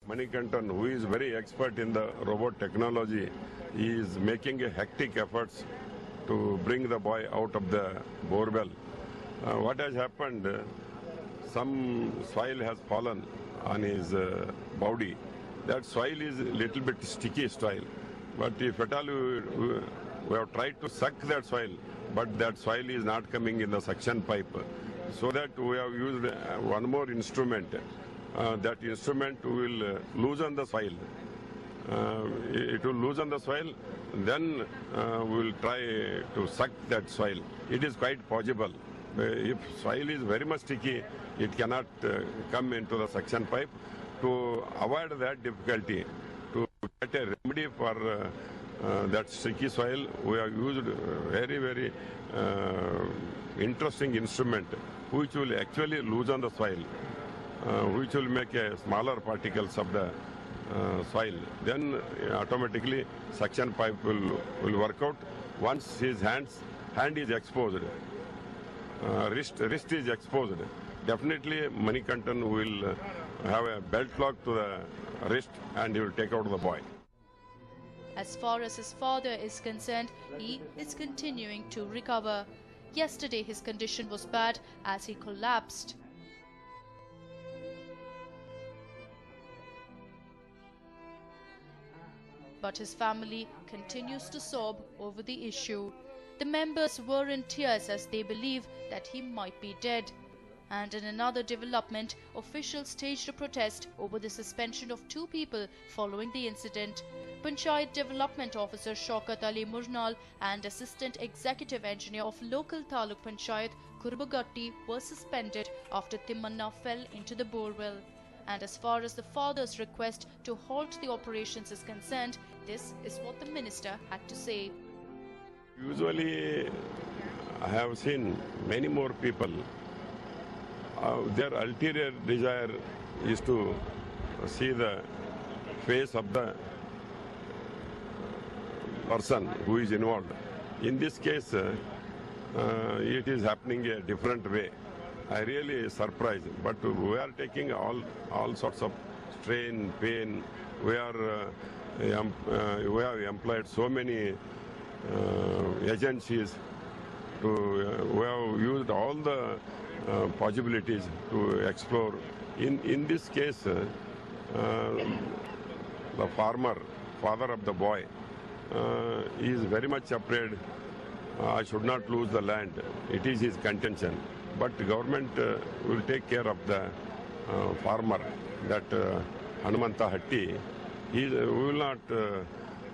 Manikantan, who is very expert in the robot technology, is making a hectic efforts to bring the boy out of the borewell. What has happened, some soil has fallen on his body. That soil is a little bit sticky soil. But if at all we have tried to suck that soil, but that soil is not coming in the suction pipe. So that we have used one more instrument. That instrument will loosen the soil. It will loosen the soil, then we will try to suck that soil. It is quite possible. If soil is very much sticky, it cannot come into the suction pipe. To avoid that difficulty, to get a remedy for that sticky soil, we have used very interesting instrument which will actually loosen the soil, which will make a smaller particles of the soil. Then automatically suction pipe will work out. Once his hand is exposed, wrist is exposed, definitely Manikantan will have a belt lock to the wrist and he will take out the boy. As far as his father is concerned, he is continuing to recover. Yesterday his condition was bad as he collapsed. But his family continues to sob over the issue. The members were in tears as they believe that he might be dead. And in another development, officials staged a protest over the suspension of 2 people following the incident. Panchayat Development Officer Shaukat Ali Murnal and Assistant Executive Engineer of local Taluk Panchayat Kurbagatti were suspended after Timmanna fell into the borewell. And as far as the father's request to halt the operations is concerned, this is what the minister had to say. Usually, I have seen many more people. Their ulterior desire is to see the face of the person who is involved. In this case, it is happening a different way. I really surprised, but we are taking all sorts of strain, pain. We have employed so many agencies. We have used all the possibilities to explore. In this case, the father of the boy, is very much afraid. I should not lose the land. It is his contention. But the government will take care of the farmer, that Hanumanta Hatti. We will not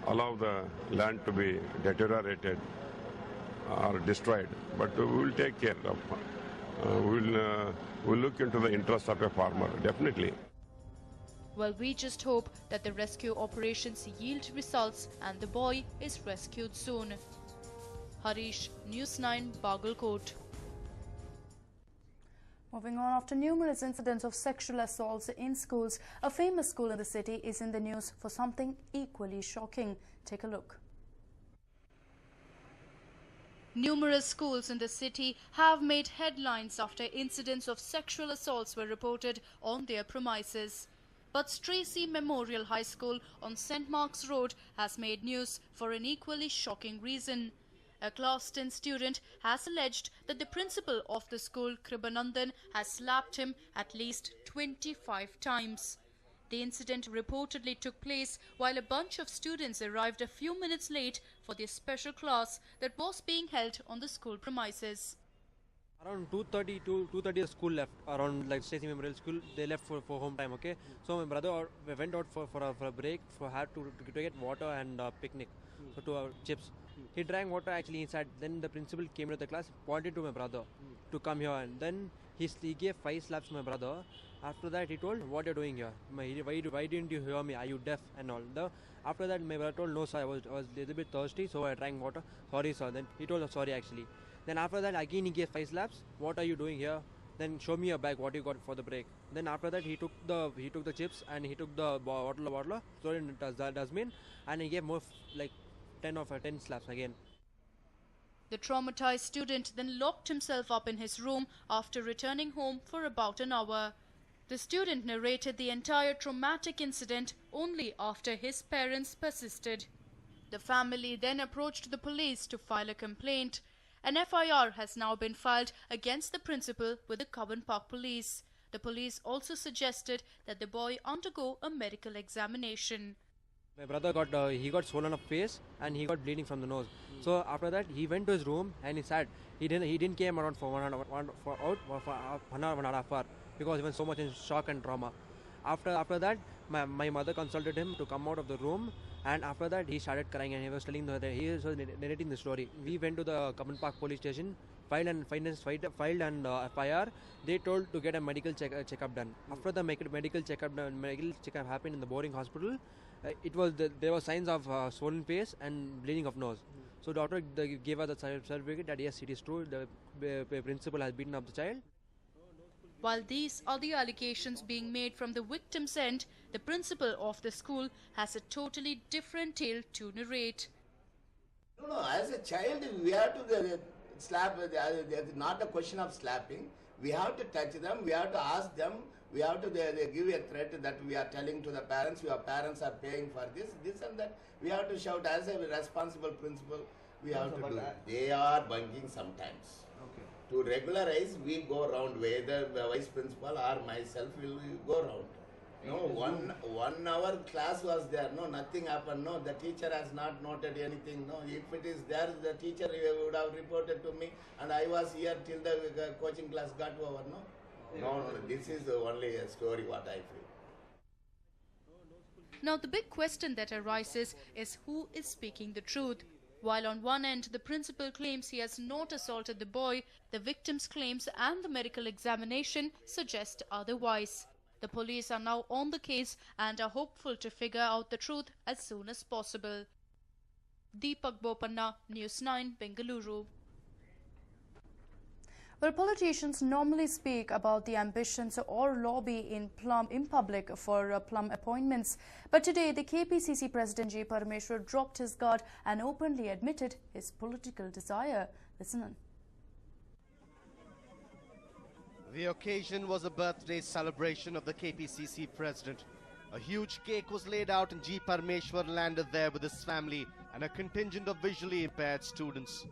allow the land to be deteriorated or destroyed, but we will take care of. We'll look into the interest of a farmer, definitely. Well, we just hope that the rescue operations yield results and the boy is rescued soon. Harish, News 9, Bagalkot. Moving on, after numerous incidents of sexual assaults in schools, a famous school in the city is in the news for something equally shocking. Take a look. Numerous schools in the city have made headlines after incidents of sexual assaults were reported on their premises. But Tracy Memorial High School on St. Mark's Road has made news for an equally shocking reason. A class 10 student has alleged that the principal of the school, Kribanandan, has slapped him at least 25 times. The incident reportedly took place while a bunch of students arrived a few minutes late for their special class that was being held on the school premises. Around 2:30 to 2:30 the school left, around like Stacey Memorial School, they left for home time, okay. So my brother went out for a break, had to get water and picnic, so to chips. He drank water actually inside, then the principal came into the class, pointed to my brother to come here, and then he gave 5 slaps to my brother. After that he told, what you're doing here, why didn't you hear me, are you deaf and all. After that my brother told, no sir, I was a little bit thirsty, so I drank water, sorry sir. Then he told, sorry actually. Then after that again he gave 5 slaps, what are you doing here, then show me your bag, what you got for the break. Then after that he took the chips and he took the bottle, so in the dustbin, and he gave more like 10 slaps again. The traumatized student then locked himself up in his room after returning home for about an hour. The student narrated the entire traumatic incident only after his parents persisted. The family then approached the police to file a complaint. An FIR has now been filed against the principal with the Cowan Park police. The police also suggested that the boy undergo a medical examination. My brother got swollen up face and he got bleeding from the nose. So after that he went to his room and he sat. He didn't came around for 1.5 hour because he was so much in shock and trauma. After that my mother consulted him to come out of the room, and after that he started crying and he was telling he was narrating the story. We went to the Cowan Park police station, filed an FIR. They told to get a medical checkup done. After the medical checkup happened in the boarding hospital. There were signs of swollen face and bleeding of nose. So doctor gave us the certificate that yes, it is true, the principal has beaten up the child. While these are the allegations being made from the victim's end, the principal of the school has a totally different tale to narrate. No, as a child, we have to slap. There's not a question of slapping. We have to touch them. We have to ask them. We have to they give a threat that we are telling to the parents. Your parents are paying for this and that. We have to shout as a responsible principal. We have to do it. They are bunking sometimes. Okay. To regularize, we go round. Whether the vice principal or myself will go round. No, 1 hour class was there. No, nothing happened. No, the teacher has not noted anything. No, if it is there, the teacher would have reported to me, and I was here till the coaching class got over. No, this is only a story what I feel. Now, the big question that arises is who is speaking the truth. While on one end, the principal claims he has not assaulted the boy, the victim's claims and the medical examination suggest otherwise. The police are now on the case and are hopeful to figure out the truth as soon as possible. Deepak Bopanna, News 9, Bengaluru. Well, politicians normally speak about the ambitions or lobby in public for plum appointments. But today, the KPCC President G. Parameshwar dropped his guard and openly admitted his political desire. Listen on. The occasion was a birthday celebration of the KPCC President. A huge cake was laid out and G. Parameshwar landed there with his family and a contingent of visually impaired students.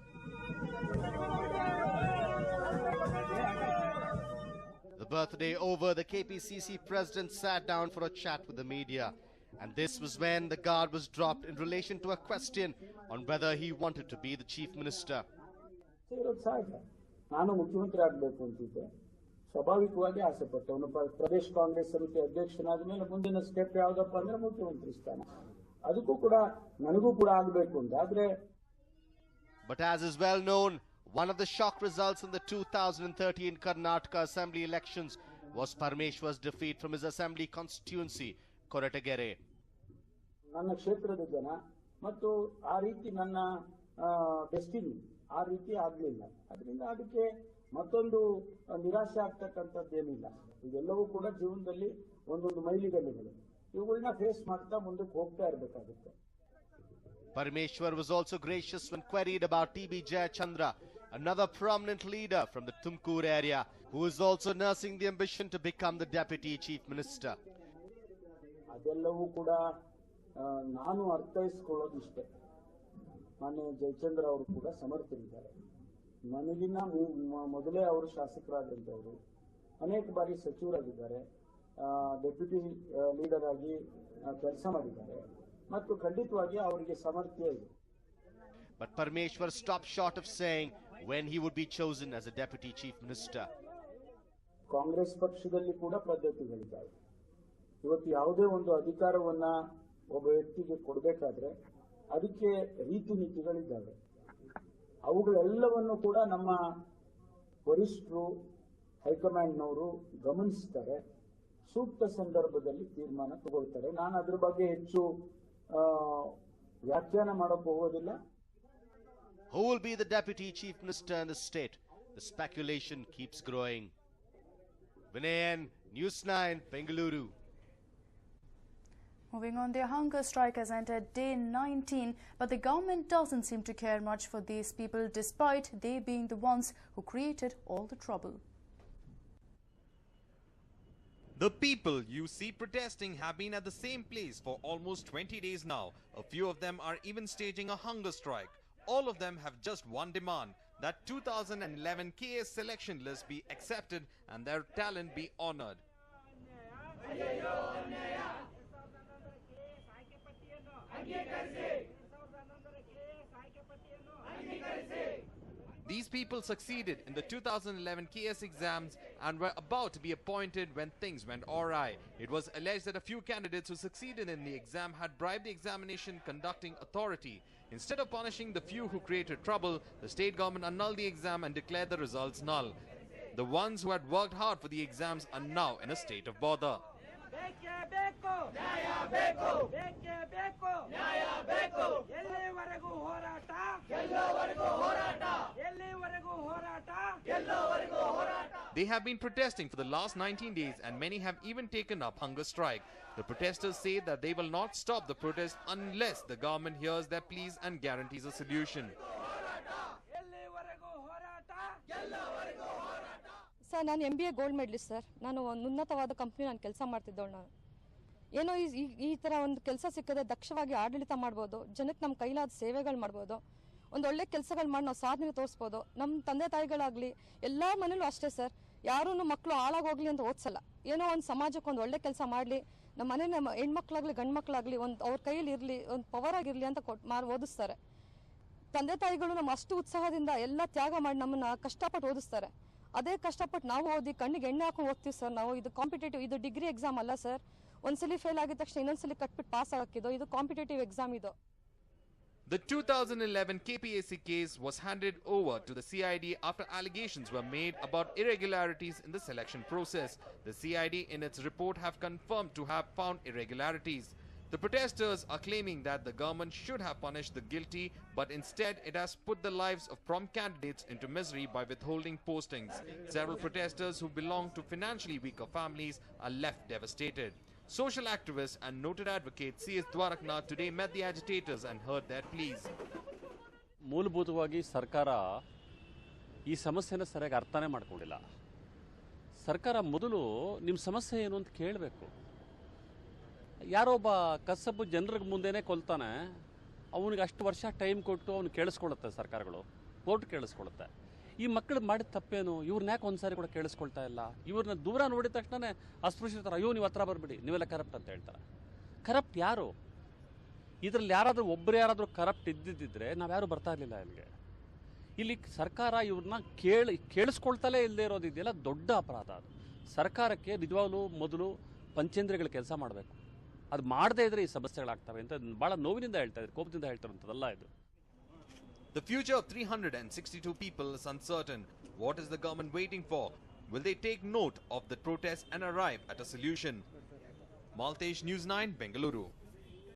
The birthday over, the KPCC President sat down for a chat with the media. And this was when the guard was dropped in relation to a question on whether he wanted to be the Chief Minister. ಸ್ವಾಭಾವಿಕವಾಗಿ ಆಸೆ ಪಟ್ಟವನು ಪ್ರದೇಶ ಕಾಂಗ್ರೆಸ್ ಸಮಿತಿ ಅಧ್ಯಕ್ಷನಾದ ಮೇಲೆ ಮುಂದಿನ step ಯಾವುದಪ್ಪ ಅಂದ್ರೆ ಮುಖ್ಯಮಂತ್ರಿ ಸ್ಥಾನ ಅದಕ್ಕೂ ಕೂಡ ನನಗೂ ಕೂಡ ಆಗಬೇಕು ಅಂತ ಆದ್ರೆ But as is well known, one of the shock results in the 2013 Karnataka Assembly elections was Parameshwar's defeat from his Assembly constituency, Koratagere. ನನ್ನ ಕ್ಷೇತ್ರದ ಜನ ಮತ್ತು ಆ ರೀತಿ ನನ್ನ ಡೆಸ್ಟಿನಿ ಆ ರೀತಿ ಆಗಲಿಲ್ಲ ಅದರಿಂದ ಅದಕ್ಕೆ ಮತ್ತೊಂದು ನಿರಾಶೆ ಆಗ್ತಕ್ಕಂಥದ್ದೇನಿಲ್ಲ ಇದೆಲ್ಲವೂ ಕೂಡ ಜೀವನದಲ್ಲಿ ಒಂದೊಂದು ಮೈಲಿಗಲ್ಲುಗಳು ಇವುಗಳನ್ನ ಫೇಸ್ ಮಾಡ್ತಾ ಮುಂದಕ್ಕೆ ಹೋಗ್ತಾ ಇರಬೇಕಾಗುತ್ತೆ. Parameshwar was also gracious when queried about TB Jayachandra, another prominent leader from the Tumkur area, who is also nursing the ambition to become the Deputy Chief Minister. ಅದೆಲ್ಲವೂ ಕೂಡ ನಾನು ಅರ್ಥೈಸಿಕೊಳ್ಳೋದಿಷ್ಟೇ. ಮಾನ್ಯ ಜಯಚಂದ್ರ ಅವರು ಕೂಡ ಸಮರ್ಥರಿದ್ದಾರೆ. ನನಗಿನ್ನ ಮೊದಲೇ ಅವರು ಶಾಸಕರಾದಂಥವರು ಅನೇಕ ಬಾರಿ ಸಚಿವರಾಗಿದ್ದಾರೆ, ಡೆಪ್ಯೂಟಿ ಲೀಡರ್ ಆಗಿ ಕೆಲಸ ಮಾಡಿದ್ದಾರೆ ಮತ್ತು ಖಂಡಿತವಾಗಿ ಅವರಿಗೆ ಸಾಮರ್ಥ್ಯ ಇದೆ. But Parameshwar stopped short of saying when he would be chosen as a Deputy Chief Minister. Congress ಪಕ್ಷದಲ್ಲಿ ಕೂಡ ಪದ್ಧತಿಗಳಿದ್ದಾವೆ. ಇವತ್ತು ಯಾವುದೇ ಒಂದು ಅಧಿಕಾರವನ್ನ ಒಬ್ಬ ವ್ಯಕ್ತಿಗೆ ಕೊಡಬೇಕಾದ್ರೆ ಅದಕ್ಕೆ ರೀತಿ ನೀತಿಗಳಿದ್ದಾವೆ. ಅವುಗಳೆಲ್ಲವನ್ನು ಕೂಡ ನಮ್ಮ ವರಿಷ್ಠರು ಹೈಕಮಾಂಡ್ನವರು ಗಮನಿಸ್ತಾರೆ, ಸೂಕ್ತ ಸಂದರ್ಭದಲ್ಲಿ ತೀರ್ಮಾನ ತಗೊಳ್ತಾರೆ. ನಾನು ಅದ್ರ ಬಗ್ಗೆ ಹೆಚ್ಚು ವ್ಯಾಖ್ಯಾನ ಮಾಡಕ್ಕೆ ಹೋಗೋದಿಲ್ಲ. Who will be the Deputy Chief Minister in the state? The speculation keeps growing. Vinayan, News 9, Bengaluru. Moving on, their hunger strike has entered day 19, but the government doesn't seem to care much for these people, despite they being the ones who created all the trouble. The people you see protesting have been at the same place for almost 20 days now. A few of them are even staging a hunger strike. All of them have just one demand, that 2011 KS selection list be accepted and their talent be honored. These people succeeded in the 2011 KS exams and were about to be appointed when things went awry. It was alleged that a few candidates who succeeded in the exam had bribed the examination conducting authority. Instead of punishing the few who created trouble, the state government annulled the exam and declared the results null. The ones who had worked hard for the exams are now in a state of bother. They have been protesting for the last 19 days and many have even taken up hunger strike. The protesters say that they will not stop the protest unless the government hears their pleas and guarantees a solution. Sir ನಾನು MBA gold medalist sir. ನಾನು ಒಂದು ಉನ್ನತವಾದ company ನಾನು ಕೆಲಸ ಮಾಡ್ತಿದ್ದವಳು. ನಾನು ಏನೋ ಈ ಥರ ಒಂದು ಕೆಲಸ ಸಿಕ್ಕದೆ ದಕ್ಷವಾಗಿ ಆಡಳಿತ ಮಾಡ್ಬೋದು, ಜನಕ್ಕೆ ನಮ್ಮ ಕೈಲಾದ ಸೇವೆಗಳು ಮಾಡ್ಬೋದು, ಒಂದು ಒಳ್ಳೆ ಕೆಲಸಗಳು ಮಾಡಿ ನಾವು ಸಾಧನೆ ತೋರಿಸ್ಬೋದು. ನಮ್ಮ ತಂದೆ ತಾಯಿಗಳಾಗಲಿ ಎಲ್ಲ ಮನೇಲೂ ಅಷ್ಟೇ ಸರ್, ಯಾರೂ ಮಕ್ಕಳು ಹಾಳಾಗೋಗ್ಲಿ ಅಂತ ಓದಿಸಲ್ಲ. ಏನೋ ಒಂದು ಸಮಾಜಕ್ಕೆ ಒಂದು ಒಳ್ಳೆ ಕೆಲಸ ಮಾಡಲಿ, ನಮ್ಮ ಮನೆ ಹೆಣ್ಮಕ್ಳಾಗಲಿ ಗಂಡು ಮಕ್ಕಳಾಗಲಿ ಒಂದು ಅವ್ರ ಕೈಯಲ್ಲಿ ಇರಲಿ, ಒಂದು ಪವರ್ ಆಗಿರಲಿ ಅಂತ ಓದಿಸ್ತಾರೆ. ತಂದೆ ತಾಯಿಗಳು ನಮ್ಮ ಅಷ್ಟು ಉತ್ಸಾಹದಿಂದ ಎಲ್ಲ ತ್ಯಾಗ ಮಾಡಿ ನಮ್ಮನ್ನು ಕಷ್ಟಪಟ್ಟು ಓದಿಸ್ತಾರೆ. ಅದೇ ಕಷ್ಟಪಟ್ಟು ನಾವು ಓದಿ ಕಣ್ಣಿಗೆ ಎಣ್ಣೆ ಹಾಕೊಂಡು ಓದ್ತೀವಿ ಸರ್. ನಾವು ಇದು ಕಾಂಪಿಟೇಟಿವ್, ಇದು ಡಿಗ್ರಿ ಎಕ್ಸಾಮ್ ಅಲ್ಲ ಸರ್. ಒಂದ್ಸಲಿ ಫೇಲ್ ಆಗಿದ ತಕ್ಷಣ ಇನ್ನೊಂದ್ಸಲಿ ಕಟ್ಬಿಟ್ಟು ಪಾಸ್ ಆಗಿದ್ದು, ಇದು ಕಾಂಪಿಟೇಟಿವ್ ಎಕ್ಸಾಮ್ ಇದು. The 2011 KPSC case was handed over to the CID after allegations were made about irregularities in the selection process. The CID in its report have confirmed to have found irregularities. The protesters are claiming that the government should have punished the guilty, but instead it has put the lives of prompt candidates into misery by withholding postings. Several protesters who belong to financially weaker families are left devastated. Social activist and noted advocate C.S. Dwaraknath today met the agitators and heard their pleas. ಮೂಲಭೂತವಾಗಿ ಸರ್ಕಾರ ಈ ಸಮಸ್ಯೆನ ಸರಿಯಾಗಿ ಅರ್ಥನೇ ಮಾಡ್ಕೊಂಡಿಲ್ಲ. ಸರ್ಕಾರ ಮೊದಲು ನಿಮ್ಮ ಸಮಸ್ಯೆ ಏನು ಅಂತ ಕೇಳಬೇಕು. ಯಾರೋ ಒಬ್ಬ ಕಸಬು ಜನರಿಗೆ ಮುಂದೆನೇ ಕೊಲ್ತಾನೆ, ಅವನಿಗೆ ಅಷ್ಟು ವರ್ಷ ಟೈಮ್ ಕೊಟ್ಟು ಅವನು ಕೇಳಿಸ್ಕೊಳ್ಳುತ್ತೆ ಸರ್ಕಾರಗಳು, ಕೋರ್ಟ್ ಕೇಳಿಸ್ಕೊಳ್ಳುತ್ತೆ. ಈ ಮಕ್ಕಳು ಮಾಡಿದ ತಪ್ಪೇನು, ಇವ್ರನ್ನ ಯಾಕೆ ಒಂದ್ಸಾರಿ ಕೂಡ ಕೇಳಿಸ್ಕೊಳ್ತಾ ಇಲ್ಲ? ಇವ್ರನ್ನ ದೂರ ನೋಡಿದ ತಕ್ಷಣ ಅಸ್ಪೃಶ್ಯತರ, ಅಯ್ಯೋ ನೀವು ಹತ್ರ ಬರಬೇಡಿ, ನೀವೆಲ್ಲ ಕರಪ್ಟ್ ಅಂತ ಹೇಳ್ತಾರೆ. ಕರಪ್ಟ್ ಯಾರು? ಇದರಲ್ಲಿ ಯಾರಾದರೂ ಒಬ್ಬರು ಯಾರಾದರೂ ಕರಪ್ಟ್ ಇದ್ದಿದ್ದರೆ ನಾವ್ಯಾರು ಬರ್ತಾ ಇರಲಿಲ್ಲ ಇಲ್ಲಿಗೆ. ಇಲ್ಲಿ ಸರ್ಕಾರ ಇವ್ರನ್ನ ಕೇಳಿಸ್ಕೊಳ್ತಲೇ ಇಲ್ಲದೆ ಇರೋದಿದೆಯಲ್ಲ, ದೊಡ್ಡ ಅಪರಾಧ ಅದು. ಸರ್ಕಾರಕ್ಕೆ ನಿಜವಾಗ್ಲೂ ಮೊದಲು ಪಂಚೇಂದ್ರಿಯಗಳ ಕೆಲಸ ಮಾಡಬೇಕು. ಅದು ಮಾಡದೇ ಇದ್ರೆ ಈ ಸಮಸ್ಯೆಗಳಾಗ್ತವೆ ಅಂತ ಭಾಳ ನೋವಿನಿಂದ ಹೇಳ್ತಾ ಇದ್ದಾರೆ, ಕೋಪದಿಂದ ಹೇಳ್ತಾರಂಥದ್ದಲ್ಲ ಇದು. The future of 362 people is uncertain. What is the government waiting for? Will they take note of the protest and arrive at a solution? Maltesh, News 9, Bengaluru.